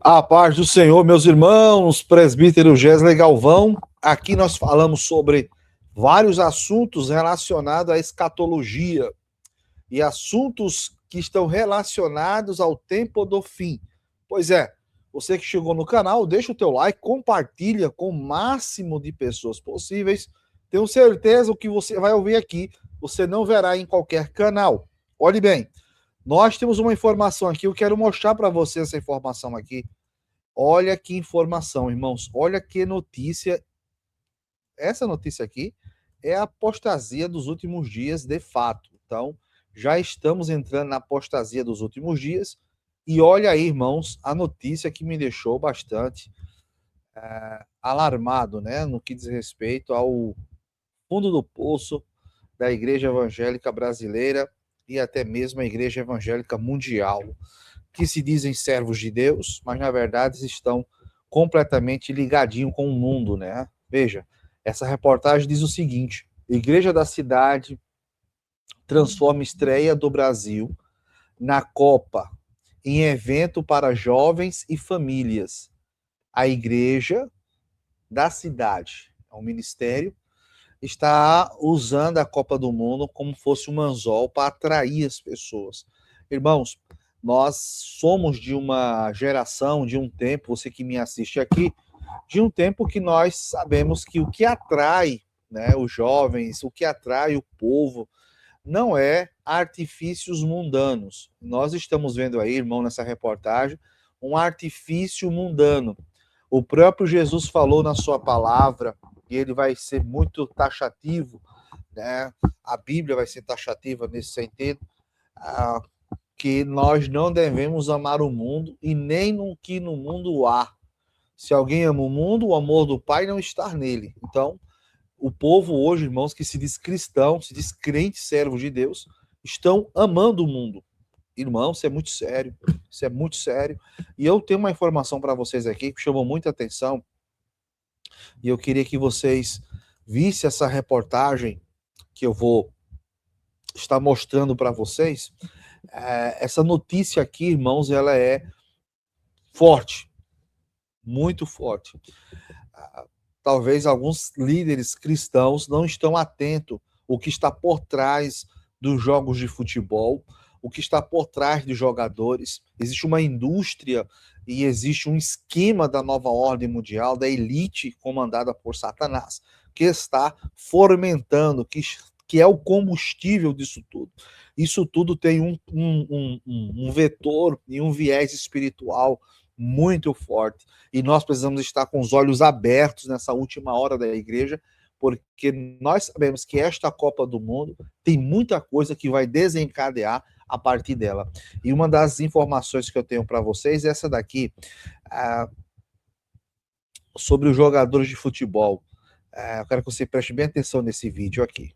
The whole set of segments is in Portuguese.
A paz do Senhor, meus irmãos, presbítero Gesley Galvão. Aqui nós falamos sobre vários assuntos relacionados à escatologia e assuntos que estão relacionados ao tempo do fim. Pois é, você que chegou no canal, deixa o teu like, compartilha com o máximo de pessoas possíveis. Tenho certeza o que você vai ouvir aqui, você não verá em qualquer canal. Olhe bem, nós temos uma informação aqui, eu quero mostrar para você essa informação aqui. Olha que informação, irmãos. Olha que notícia. Essa notícia aqui é a apostasia dos últimos dias, de fato. Então, já estamos entrando na apostasia dos últimos dias. E olha aí, irmãos, a notícia que me deixou bastante alarmado, né? No que diz respeito ao fundo do poço da Igreja Evangélica Brasileira e até mesmo a Igreja Evangélica Mundial, que se dizem servos de Deus, mas na verdade estão completamente ligadinhos com o mundo, né? Veja, essa reportagem diz o seguinte: Igreja da Cidade transforma estreia do Brasil na Copa em evento para jovens e famílias. A Igreja da Cidade, é um ministério, está usando a Copa do Mundo como fosse um anzol para atrair as pessoas. Irmãos, nós somos de uma geração, de um tempo, você que me assiste aqui, de um tempo que nós sabemos que o que atrai, né, os jovens, o que atrai o povo, não é artifícios mundanos. Nós estamos vendo aí, irmão, nessa reportagem, um artifício mundano. O próprio Jesus falou na sua palavra, e ele vai ser muito taxativo, né? A Bíblia vai ser taxativa nesse sentido, que nós não devemos amar o mundo e nem no que no mundo há. Se alguém ama o mundo, o amor do Pai não está nele. Então, o povo hoje, irmãos, que se diz cristão, se diz crente, servo de Deus, estão amando o mundo. Irmão, isso é muito sério. Isso é muito sério. E eu tenho uma informação para vocês aqui que chamou muita atenção. E eu queria que vocês vissem essa reportagem que eu vou estar mostrando para vocês. Essa notícia aqui, irmãos, ela é forte, muito forte. Talvez alguns líderes cristãos não estão atentos ao que está por trás dos jogos de futebol, o que está por trás dos jogadores. Existe uma indústria e existe um esquema da nova ordem mundial, da elite comandada por Satanás, que está fomentando, que é o combustível disso tudo. Isso tudo tem um vetor e um viés espiritual muito forte. E nós precisamos estar com os olhos abertos nessa última hora da igreja, porque nós sabemos que esta Copa do Mundo tem muita coisa que vai desencadear a partir dela. E uma das informações que eu tenho para vocês é essa daqui, sobre os jogadores de futebol. Eu quero que você preste bem atenção nesse vídeo aqui.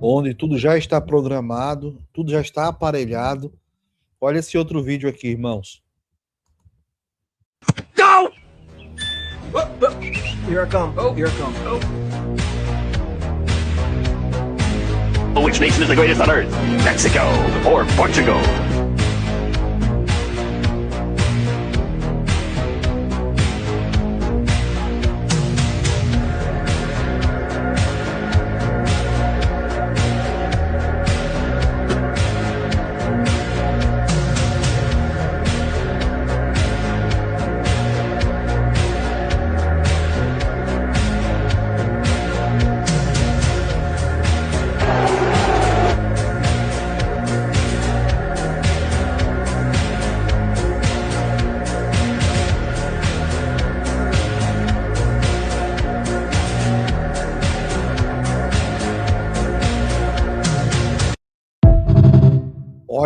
Onde tudo já está programado, tudo já está aparelhado. Olha esse outro vídeo aqui, irmãos. Go! Here I come. Here I come. Which nation is the greatest on earth? Mexico or Portugal?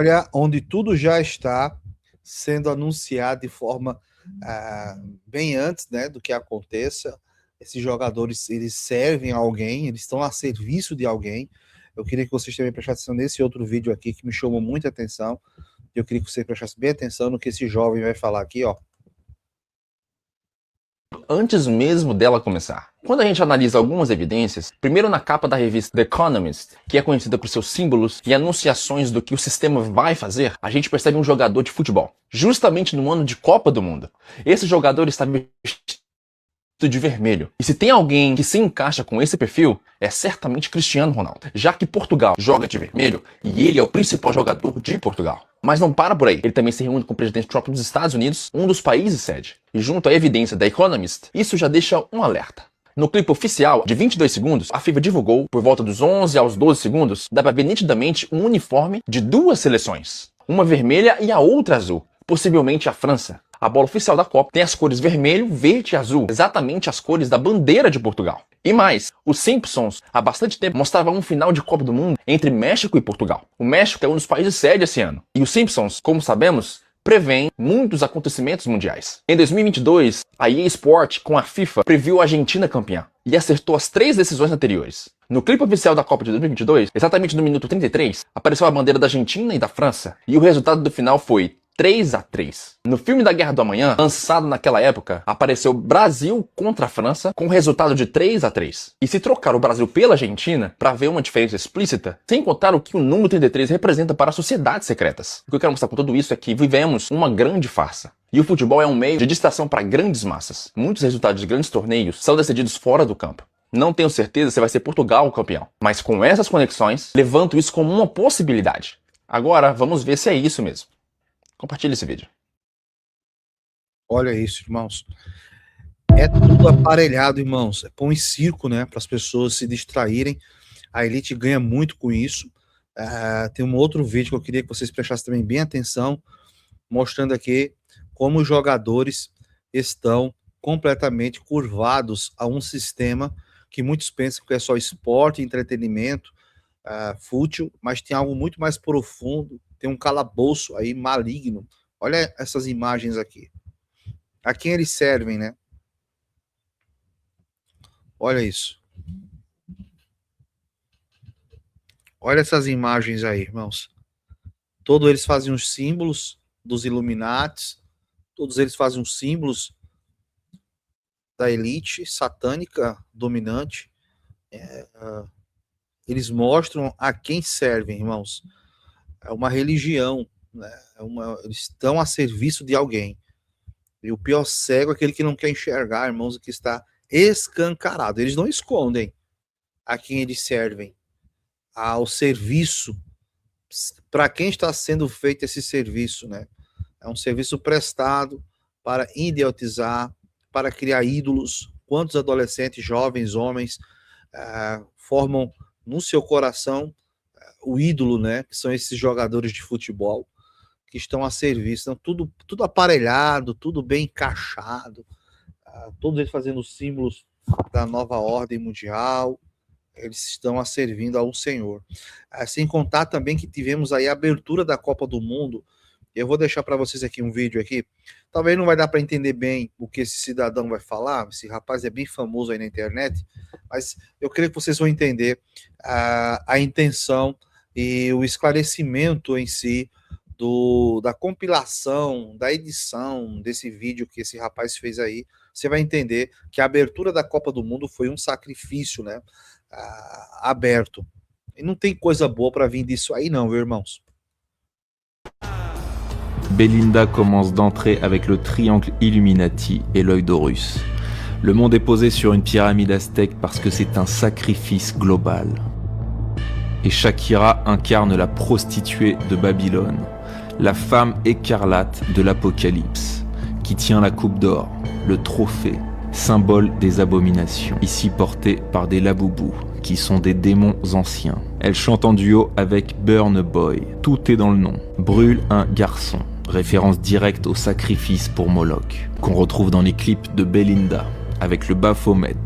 Olha, onde tudo já está sendo anunciado de forma bem antes, né, do que aconteça. Esses jogadores, eles servem a alguém, eles estão a serviço de alguém. Eu queria que vocês também prestassem atenção nesse outro vídeo aqui, que me chamou muita atenção. Eu queria que vocês prestassem bem atenção no que esse jovem vai falar aqui, ó. Antes mesmo dela começar. Quando a gente analisa algumas evidências, primeiro na capa da revista The Economist, que é conhecida por seus símbolos e anunciações do que o sistema vai fazer, a gente percebe um jogador de futebol, justamente no ano de Copa do Mundo. Esse jogador está vestido de vermelho. E se tem alguém que se encaixa com esse perfil, é certamente Cristiano Ronaldo, já que Portugal joga de vermelho e ele é o principal jogador de Portugal. Mas não para por aí. Ele também se reúne com o presidente Trump dos Estados Unidos, um dos países sede. E junto à evidência da Economist, isso já deixa um alerta. No clipe oficial, de 22 segundos, a FIFA divulgou, por volta dos 11 aos 12 segundos, dá pra ver nitidamente um uniforme de duas seleções. Uma vermelha e a outra azul. Possivelmente a França. A bola oficial da Copa tem as cores vermelho, verde e azul, exatamente as cores da bandeira de Portugal. E mais, os Simpsons, há bastante tempo, mostravam um final de Copa do Mundo entre México e Portugal. O México é um dos países sede esse ano. E os Simpsons, como sabemos, prevêem muitos acontecimentos mundiais. Em 2022, a EA Sport, com a FIFA, previu a Argentina campeã e acertou as 3 decisões anteriores. No clipe oficial da Copa de 2022, exatamente no minuto 33, apareceu a bandeira da Argentina e da França, e o resultado do final foi 3-3. No filme da Guerra do Amanhã, lançado naquela época, apareceu Brasil contra a França com o resultado de 3-3. E se trocar o Brasil pela Argentina, para ver uma diferença explícita, sem contar o que o número 33 representa para as sociedades secretas. O que eu quero mostrar com tudo isso é que vivemos uma grande farsa. E o futebol é um meio de distração para grandes massas. Muitos resultados de grandes torneios são decididos fora do campo. Não tenho certeza se vai ser Portugal o campeão, mas com essas conexões, levanto isso como uma possibilidade. Agora, vamos ver se é isso mesmo. Compartilhe esse vídeo. Olha isso, irmãos. É tudo aparelhado, irmãos. É pão e circo, né? Para as pessoas se distraírem. A elite ganha muito com isso. Tem um outro vídeo que eu queria que vocês prestassem também bem atenção, mostrando aqui como os jogadores estão completamente curvados a um sistema que muitos pensam que é só esporte, entretenimento, fútil, mas tem algo muito mais profundo. Tem um calabouço aí maligno. Olha essas imagens aqui. A quem eles servem, né? Olha isso. Olha essas imagens aí, irmãos. Todos eles fazem os símbolos dos Illuminatis. Todos eles fazem os símbolos da elite satânica dominante. Eles mostram a quem servem, irmãos. É uma religião, né? Eles estão a serviço de alguém. E o pior cego é aquele que não quer enxergar, irmãos, o que está escancarado. Eles não escondem a quem eles servem, ao serviço. Para quem está sendo feito esse serviço, né? É um serviço prestado para idiotizar, para criar ídolos. Quantos adolescentes, jovens, homens formam no seu coração o ídolo, né? Que são esses jogadores de futebol que estão a serviço. Então, tudo aparelhado, tudo bem encaixado, todos eles fazendo símbolos da nova ordem mundial. Eles estão a servindo a um Senhor. Sem contar também que tivemos aí a abertura da Copa do Mundo. Eu vou deixar para vocês aqui um vídeo aqui. Talvez não vai dar para entender bem o que esse cidadão vai falar. Esse rapaz é bem famoso aí na internet, mas eu creio que vocês vão entender a intenção e o esclarecimento em si da compilação, da edição desse vídeo que esse rapaz fez aí. Você vai entender que a abertura da Copa do Mundo foi um sacrifício, né? Aberto. E não tem coisa boa para vir disso aí não, viu, irmãos? Belinda commence d'entrer avec le triangle Illuminati et l'œil d'Horus. Le monde est posé sur une pyramide aztèque parce que c'est un sacrifice global. Et Shakira incarne la prostituée de Babylone, la femme écarlate de l'Apocalypse, qui tient la coupe d'or, le trophée, symbole des abominations, ici porté par des laboubous, qui sont des démons anciens. Elle chante en duo avec Burna Boy, tout est dans le nom, brûle un garçon, référence directe au sacrifice pour Moloch, qu'on retrouve dans les clips de Belinda, avec le Baphomet,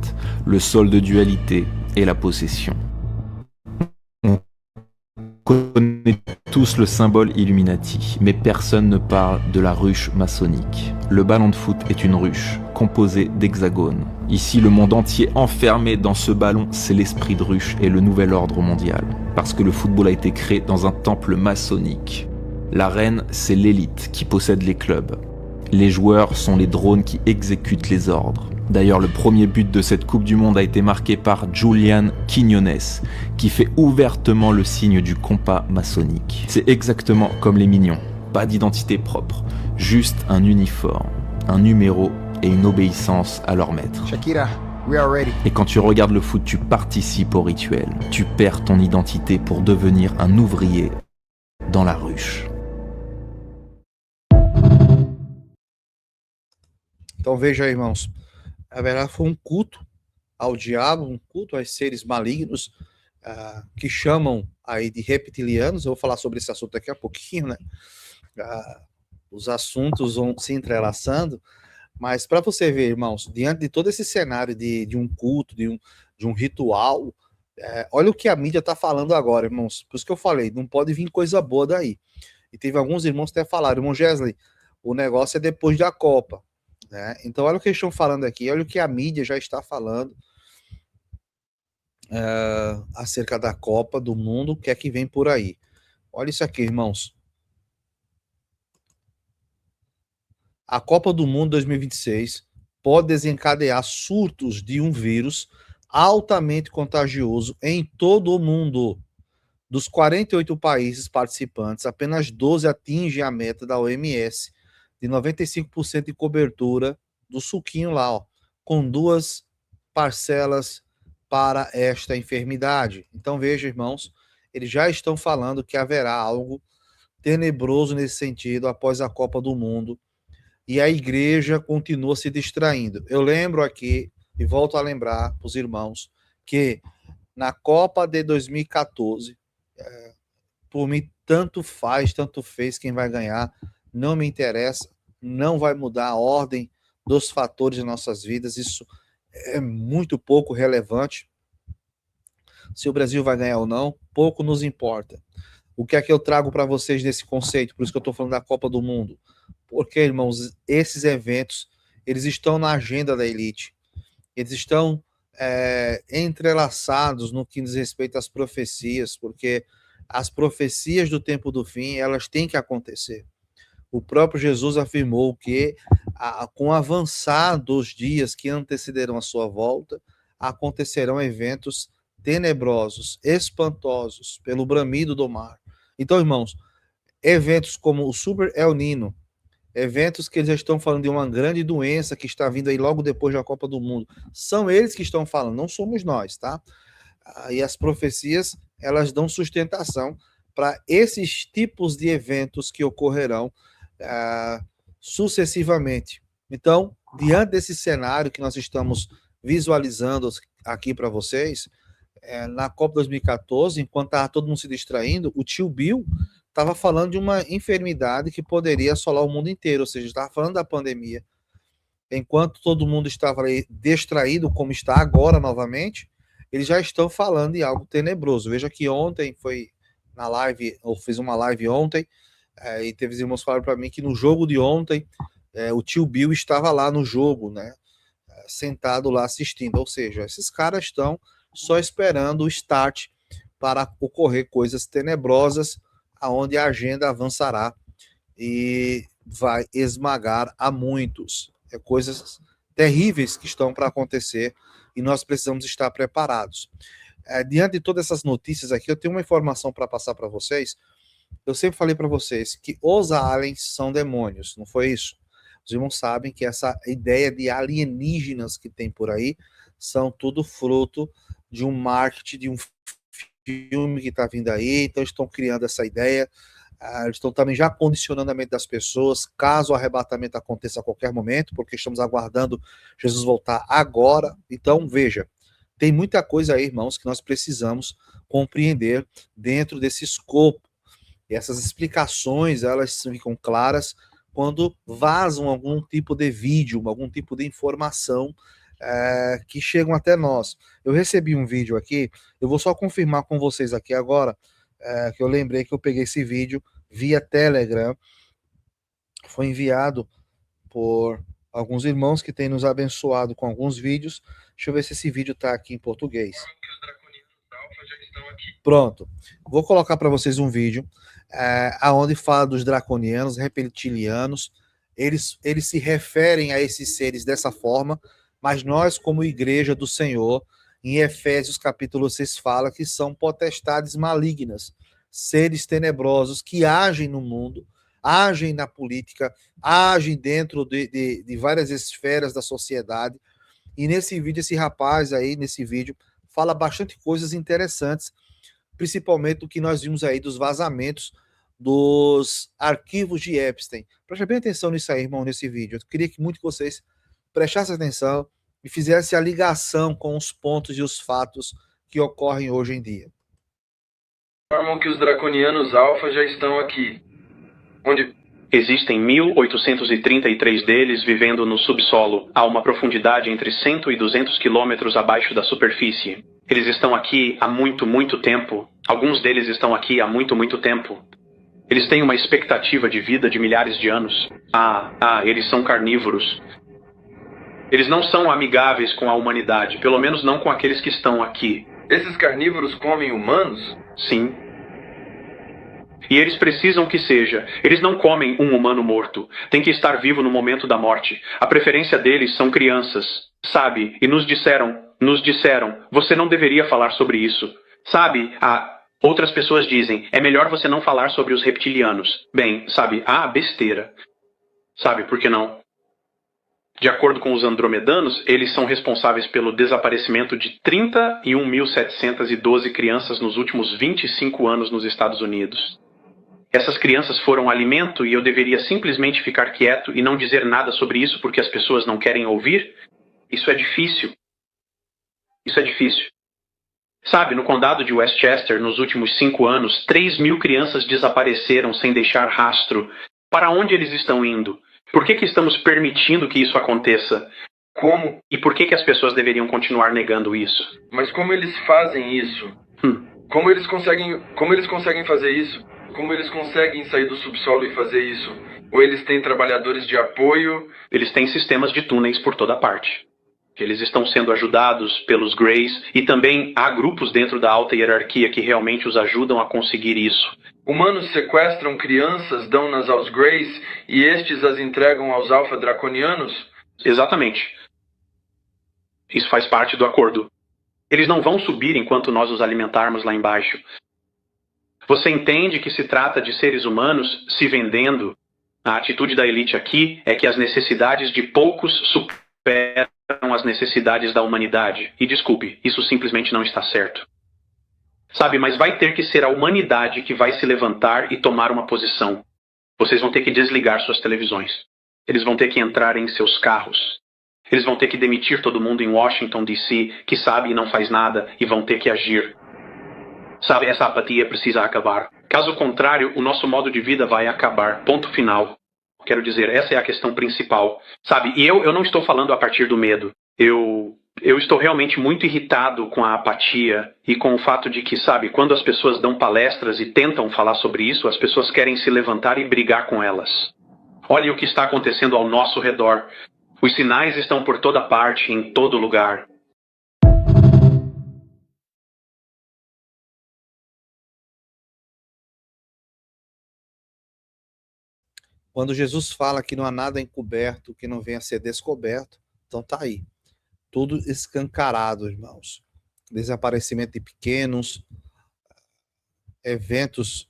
le sol de dualité et la possession. On connaît tous le symbole Illuminati, mais personne ne parle de la ruche maçonnique. Le ballon de foot est une ruche, composée d'hexagones. Ici, le monde entier enfermé dans ce ballon, c'est l'esprit de ruche et le nouvel ordre mondial. Parce que le football a été créé dans un temple maçonnique. L'arène, c'est l'élite qui possède les clubs. Les joueurs sont les drones qui exécutent les ordres. D'ailleurs, le premier but de cette Coupe du Monde a été marqué par Julian Quiñones, qui fait ouvertement le signe du compas maçonnique. C'est exactement comme les Mignons, pas d'identité propre, juste un uniforme, un numéro et une obéissance à leur maître. Shakira, we are ready. Et quand tu regardes le foot, tu participes au rituel. Tu perds ton identité pour devenir un ouvrier dans la ruche. Então veja aí, irmãos, haverá foi um culto ao diabo, um culto aos seres malignos, que chamam aí de reptilianos. Eu vou falar sobre esse assunto daqui a pouquinho, né? Os assuntos vão se entrelaçando, mas para você ver, irmãos, diante de todo esse cenário de um culto, de um ritual, olha o que a mídia está falando agora, irmãos. Por isso que eu falei, não pode vir coisa boa daí. E teve alguns irmãos que até falaram, irmão Gesley, o negócio é depois da Copa. Né? Então, olha o que eles estão falando aqui, olha o que a mídia já está falando acerca da Copa do Mundo, o que é que vem por aí. Olha isso aqui, irmãos. A Copa do Mundo 2026 pode desencadear surtos de um vírus altamente contagioso em todo o mundo. Dos 48 países participantes, apenas 12 atingem a meta da OMS de 95% de cobertura do suquinho lá, ó, com 2 parcelas para esta enfermidade. Então veja, irmãos, eles já estão falando que haverá algo tenebroso nesse sentido após a Copa do Mundo, e a igreja continua se distraindo. Eu lembro aqui, e volto a lembrar para os irmãos, que na Copa de 2014, por mim, tanto fez quem vai ganhar, não me interessa, não vai mudar a ordem dos fatores de nossas vidas, isso é muito pouco relevante. Se o Brasil vai ganhar ou não, pouco nos importa. O que é que eu trago para vocês nesse conceito? Por isso que eu estou falando da Copa do Mundo. Porque, irmãos, esses eventos, eles estão na agenda da elite. Eles estão entrelaçados no que diz respeito às profecias, porque as profecias do tempo do fim, elas têm que acontecer. O próprio Jesus afirmou que, com o avançar dos dias que antecederão a sua volta, acontecerão eventos tenebrosos, espantosos, pelo bramido do mar. Então, irmãos, eventos como o Super El Nino, eventos que eles já estão falando de uma grande doença que está vindo aí logo depois da Copa do Mundo, são eles que estão falando, não somos nós, tá? E as profecias, elas dão sustentação para esses tipos de eventos que ocorrerão sucessivamente. Então, diante desse cenário que nós estamos visualizando aqui para vocês, na Copa 2014, enquanto estava todo mundo se distraindo, o tio Bill estava falando de uma enfermidade que poderia assolar o mundo inteiro, ou seja, estava falando da pandemia. Enquanto todo mundo estava ali distraído, como está agora novamente, eles já estão falando de algo tenebroso. Veja que ontem foi na live, eu fiz uma live ontem, e teve os irmãos falaram para mim que no jogo de ontem, o tio Bill estava lá no jogo, né, sentado lá assistindo. Ou seja, esses caras estão só esperando o start para ocorrer coisas tenebrosas, aonde a agenda avançará e vai esmagar a muitos. Coisas terríveis que estão para acontecer e nós precisamos estar preparados. Diante de todas essas notícias aqui, eu tenho uma informação para passar para vocês. Eu sempre falei para vocês que os aliens são demônios, não foi isso? Os irmãos sabem que essa ideia de alienígenas que tem por aí são tudo fruto de um marketing, de um filme que está vindo aí, então estão criando essa ideia, eles estão também já condicionando a mente das pessoas, caso o arrebatamento aconteça a qualquer momento, porque estamos aguardando Jesus voltar agora. Então, veja, tem muita coisa aí, irmãos, que nós precisamos compreender dentro desse escopo. E essas explicações, elas ficam claras quando vazam algum tipo de vídeo, algum tipo de informação que chegam até nós. Eu recebi um vídeo aqui, eu vou só confirmar com vocês aqui agora, que eu lembrei que eu peguei esse vídeo via Telegram. Foi enviado por alguns irmãos que têm nos abençoado com alguns vídeos. Deixa eu ver se esse vídeo está aqui em português. Pronto. Vou colocar para vocês um vídeo aonde fala dos draconianos, reptilianos. Eles se referem a esses seres dessa forma, mas nós, como igreja do Senhor, em Efésios capítulo 6 fala que são potestades malignas, seres tenebrosos que agem no mundo, agem na política, agem dentro de várias esferas da sociedade. E nesse vídeo, esse rapaz aí, nesse vídeo, fala bastante coisas interessantes, principalmente o que nós vimos aí dos vazamentos dos arquivos de Epstein. Preste bem atenção nisso aí, irmão, nesse vídeo. Eu queria que muito que vocês prestassem atenção e fizessem a ligação com os pontos e os fatos que ocorrem hoje em dia. Informam que os draconianos alfa já estão aqui, onde existem 1.833 deles vivendo no subsolo, a uma profundidade entre 100 e 200 quilômetros abaixo da superfície. Eles estão aqui há muito, muito tempo. Alguns deles estão aqui há muito, muito tempo. Eles têm uma expectativa de vida de milhares de anos. Eles são carnívoros. Eles não são amigáveis com a humanidade, pelo menos não com aqueles que estão aqui. esses carnívoros comem humanos? Sim. E eles precisam que seja. Eles não comem um humano morto. Tem que estar vivo no momento da morte. A preferência deles são crianças. Sabe? E nos disseram, você não deveria falar sobre isso. Sabe? Outras pessoas dizem, é melhor você não falar sobre os reptilianos. Bem, sabe? Besteira. Sabe por que não? De acordo com os andromedanos, eles são responsáveis pelo desaparecimento de 31.712 crianças nos últimos 25 anos nos Estados Unidos. Essas crianças foram alimento e eu deveria simplesmente ficar quieto e não dizer nada sobre isso porque as pessoas não querem ouvir? Isso é difícil. Isso é difícil. Sabe, no condado de Westchester, nos últimos 5 anos, 3.000 crianças desapareceram sem deixar rastro. Para onde eles estão indo? Por que estamos permitindo que isso aconteça? Como? E por que as pessoas deveriam continuar negando isso? Mas como eles fazem isso? Como eles conseguem fazer isso? Como eles conseguem sair do subsolo e fazer isso? Ou eles têm trabalhadores de apoio? Eles têm sistemas de túneis por toda parte. Eles estão sendo ajudados pelos Greys e também há grupos dentro da alta hierarquia que realmente os ajudam a conseguir isso. Humanos sequestram crianças, dão-nas aos Greys e estes as entregam aos Alpha Draconianos? Exatamente. Isso faz parte do acordo. Eles não vão subir enquanto nós os alimentarmos lá embaixo. Você entende que se trata de seres humanos se vendendo? A atitude da elite aqui é que as necessidades de poucos superam as necessidades da humanidade. E desculpe, isso simplesmente não está certo. Sabe, mas vai ter que ser a humanidade que vai se levantar e tomar uma posição. Vocês vão ter que desligar suas televisões. Eles vão ter que entrar em seus carros. Eles vão ter que demitir todo mundo em Washington, D.C., que sabe e não faz nada, e vão ter que agir. Sabe, essa apatia precisa acabar. Caso contrário, o nosso modo de vida vai acabar. Ponto final. Quero dizer, essa é a questão principal. Sabe, e eu não estou falando a partir do medo. Eu estou realmente muito irritado com a apatia e com o fato de que, sabe, quando as pessoas dão palestras e tentam falar sobre isso, as pessoas querem se levantar e brigar com elas. Olhe o que está acontecendo ao nosso redor. Os sinais estão por toda parte, em todo lugar. Quando Jesus fala que não há nada encoberto que não venha a ser descoberto, então tá aí. Tudo escancarado, irmãos. Desaparecimento de pequenos, eventos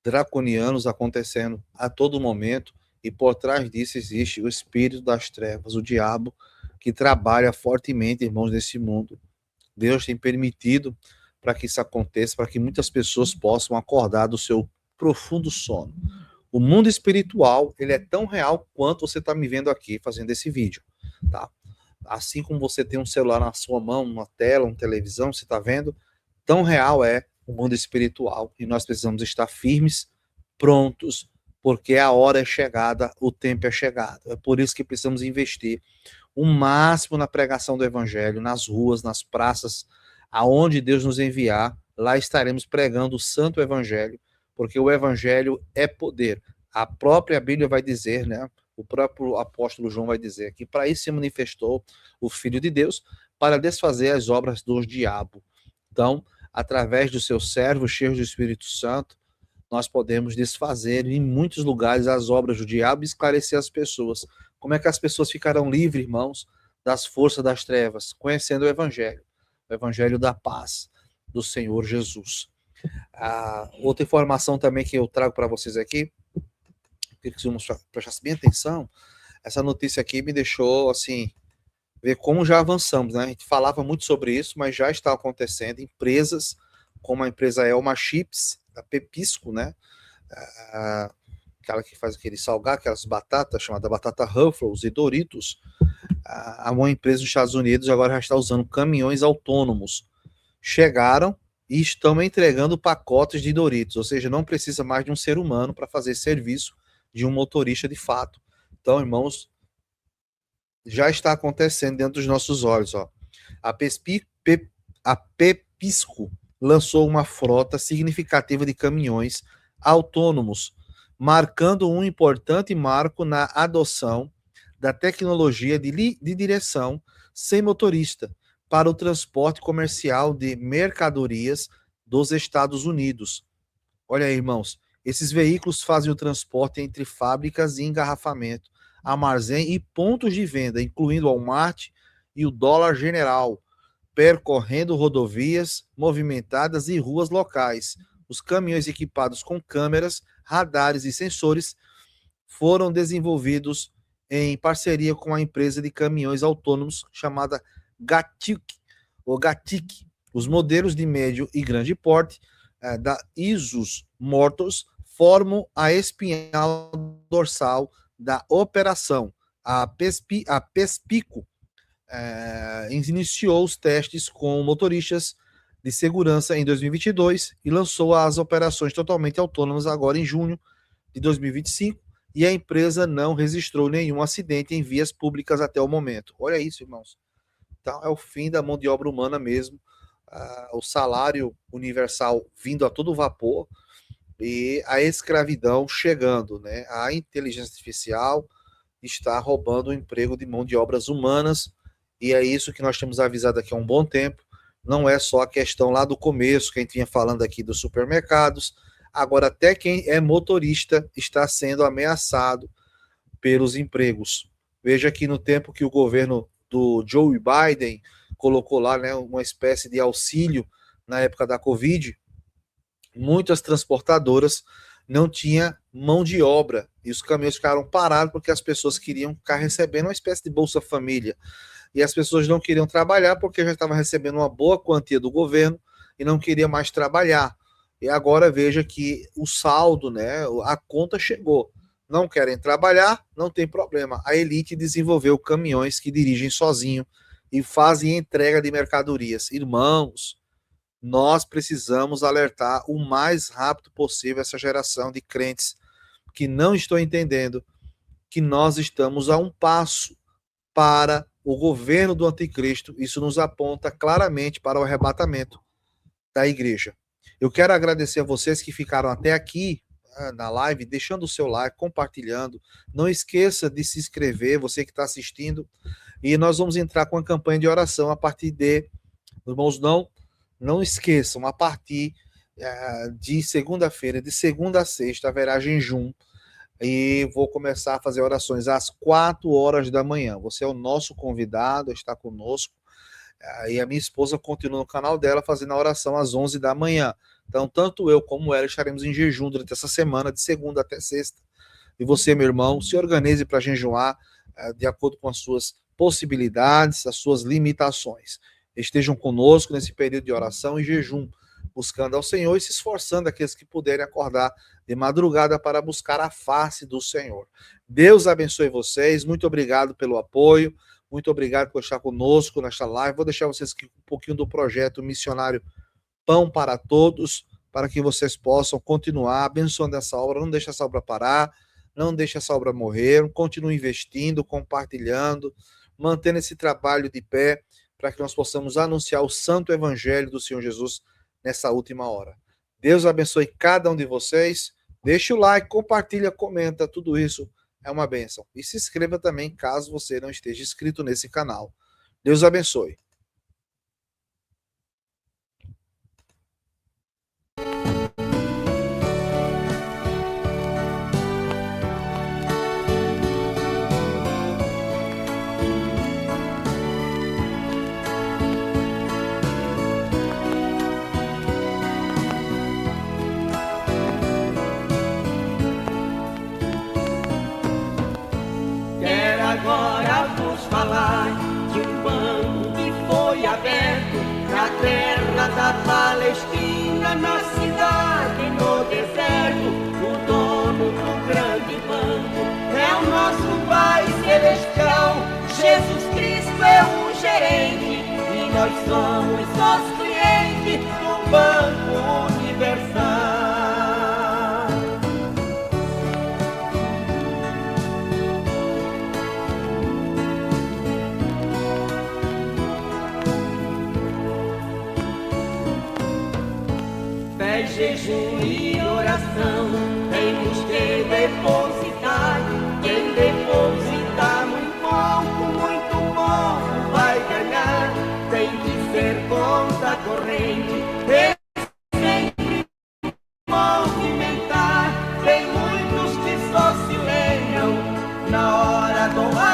draconianos acontecendo a todo momento, e por trás disso existe o espírito das trevas, o diabo, que trabalha fortemente, irmãos, nesse mundo. Deus tem permitido para que isso aconteça, para que muitas pessoas possam acordar do seu profundo sono. O mundo espiritual, ele é tão real quanto você está me vendo aqui fazendo esse vídeo, tá? Assim como você tem um celular na sua mão, uma tela, uma televisão, você está vendo, tão real é o mundo espiritual, e nós precisamos estar firmes, prontos, porque a hora é chegada, o tempo é chegado. É por isso que precisamos investir o máximo na pregação do evangelho, nas ruas, nas praças, aonde Deus nos enviar, lá estaremos pregando o santo evangelho, porque o evangelho é poder. A própria Bíblia vai dizer, né? O próprio apóstolo João vai dizer que para isso se manifestou o Filho de Deus, para desfazer as obras do diabo. Então, através dos seus servos cheios do Espírito Santo, nós podemos desfazer em muitos lugares as obras do diabo e esclarecer as pessoas. Como é que as pessoas ficarão livres, irmãos, das forças das trevas? Conhecendo o evangelho da paz do Senhor Jesus. Outra informação também que eu trago para vocês aqui, que precisamos prestar bem atenção, essa notícia aqui me deixou, assim, ver como já avançamos, né? A gente falava muito sobre isso, mas já está acontecendo. Empresas como a empresa Elma Chips, da Pepisco, né? Aquela que faz aquele salgado, aquelas batatas, chamada batata Ruffles e Doritos. Uma empresa dos Estados Unidos agora já está usando caminhões autônomos. Chegaram e estão entregando pacotes de Doritos, ou seja, não precisa mais de um ser humano para fazer serviço de um motorista de fato. Então, irmãos, já está acontecendo dentro dos nossos olhos. Ó. A Pepisco lançou uma frota significativa de caminhões autônomos, marcando um importante marco na adoção da tecnologia de direção sem motorista para o transporte comercial de mercadorias dos Estados Unidos. Olha aí, irmãos, esses veículos fazem o transporte entre fábricas e engarrafamento, armazém e pontos de venda, incluindo o Walmart e o Dollar General, percorrendo rodovias movimentadas e ruas locais. Os caminhões equipados com câmeras, radares e sensores foram desenvolvidos em parceria com a empresa de caminhões autônomos chamada Gatik. Os modelos de médio e grande porte da Isus Motors formam a espinhal dorsal da operação. A Pespico iniciou os testes com motoristas de segurança em 2022 e lançou as operações totalmente autônomas agora em junho de 2025, e a empresa não registrou nenhum acidente em vias públicas até o momento. Olha isso, irmãos. Então, é o fim da mão de obra humana mesmo, o salário universal vindo a todo vapor e a escravidão chegando, né? A inteligência artificial está roubando o emprego de mão de obras humanas, e é isso que nós temos avisado aqui há um bom tempo. Não é só a questão lá do começo, que a gente vinha falando aqui dos supermercados, agora até quem é motorista está sendo ameaçado pelos empregos. Veja que no tempo que o governo do Joe Biden colocou lá, né, uma espécie de auxílio na época da Covid, muitas transportadoras não tinham mão de obra e os caminhões ficaram parados porque as pessoas queriam ficar recebendo uma espécie de Bolsa Família. E as pessoas não queriam trabalhar porque já estavam recebendo uma boa quantia do governo e não queriam mais trabalhar. E agora veja que o saldo, né, a conta chegou. Não querem trabalhar, não tem problema. A elite desenvolveu caminhões que dirigem sozinho e fazem entrega de mercadorias. Irmãos, nós precisamos alertar o mais rápido possível essa geração de crentes que não estão entendendo que nós estamos a um passo para o governo do anticristo. Isso nos aponta claramente para o arrebatamento da igreja. Eu quero agradecer a vocês que ficaram até aqui na live, deixando o seu like, compartilhando. Não esqueça de se inscrever, você que está assistindo. E nós vamos entrar com a campanha de oração a partir de... Irmãos, não esqueçam, a partir de segunda-feira, de segunda a sexta, haverá jejum. E vou começar a fazer orações às 4 horas da manhã. Você é o nosso convidado, está conosco. E a minha esposa continua no canal dela fazendo a oração às 11 da manhã. Então, tanto eu como ela estaremos em jejum durante essa semana, de segunda até sexta. E você, meu irmão, se organize para jejuar de acordo com as suas possibilidades, as suas limitações. Estejam conosco nesse período de oração e jejum, buscando ao Senhor e se esforçando aqueles que puderem acordar de madrugada para buscar a face do Senhor. Deus abençoe vocês, muito obrigado pelo apoio, muito obrigado por estar conosco nesta live. Vou deixar vocês aqui um pouquinho do projeto missionário Pão para Todos, para que vocês possam continuar abençoando essa obra. Não deixe essa obra parar, não deixe essa obra morrer, continue investindo, compartilhando, mantendo esse trabalho de pé, para que nós possamos anunciar o santo evangelho do Senhor Jesus nessa última hora. Deus abençoe cada um de vocês. Deixa o like, compartilha, comenta, tudo isso é uma bênção. E se inscreva também caso você não esteja inscrito nesse canal. Deus abençoe. Quero agora vos falar de um banco que foi aberto na terra da Palestina, na cidade, no deserto. O dono do grande banco é o nosso Pai Celestial. Jesus Cristo é o gerente e nós somos os clientes do Banco Universal. Fé, jejum e oração temos que depositar. Quem depositar muito pouco vai ganhar. Tem que ser conta corrente. Sempre move